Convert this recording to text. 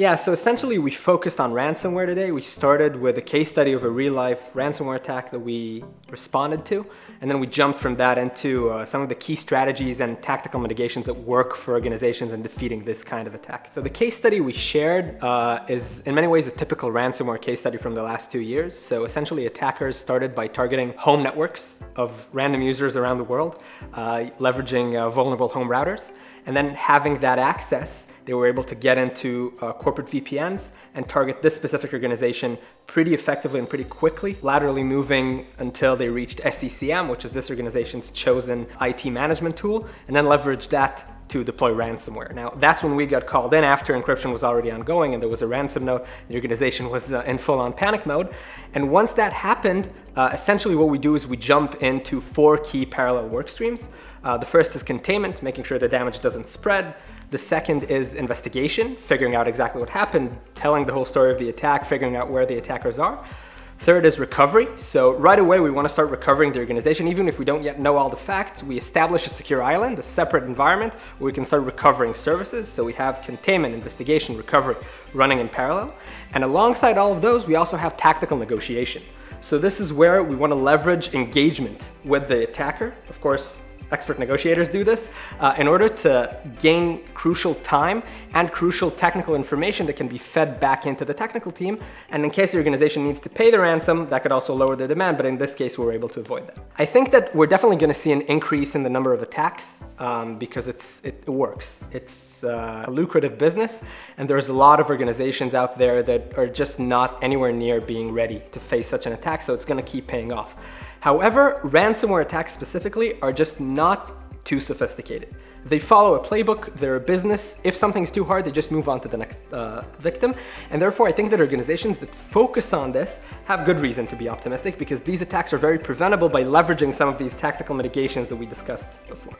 Yeah, so essentially we focused on ransomware today. We started with a case study of a real-life ransomware attack that we responded to, and then we jumped from that into some of the key strategies and tactical mitigations that work for organizations in defeating this kind of attack. So the case study we shared is in many ways a typical ransomware case study from the last 2 years. So essentially attackers started by targeting home networks of random users around the world, leveraging vulnerable home routers, and then having that access, they were able to get into corporate VPNs and target this specific organization pretty effectively and pretty quickly, laterally moving until they reached SCCM, which is this organization's chosen IT management tool, and then leverage that to deploy ransomware. Now, that's when we got called in after encryption was already ongoing and there was a ransom note. The organization was in full-on panic mode. And once that happened, essentially what we do is we jump into 4 key parallel work streams. The first is containment, making sure the damage doesn't spread. The second is investigation, figuring out exactly what happened, telling the whole story of the attack, figuring out where the attackers are. Third is recovery. So right away, we want to start recovering the organization. Even if we don't yet know all the facts, we establish a secure island, a separate environment where we can start recovering services. So we have containment, investigation, recovery running in parallel. And alongside all of those, we also have tactical negotiation. So this is where we want to leverage engagement with the attacker. Of course, expert negotiators do this in order to gain crucial time and crucial technical information that can be fed back into the technical team. And in case the organization needs to pay the ransom, that could also lower the demand, but in this case, we're able to avoid that. I think that we're definitely going to see an increase in the number of attacks because it works. It's a lucrative business, and there's a lot of organizations out there that are just not anywhere near being ready to face such an attack, so it's going to keep paying off. However, ransomware attacks specifically are just not too sophisticated. They follow a playbook, they're a business. If something's too hard, they just move on to the next victim. And therefore, I think that organizations that focus on this have good reason to be optimistic because these attacks are very preventable by leveraging some of these tactical mitigations that we discussed before.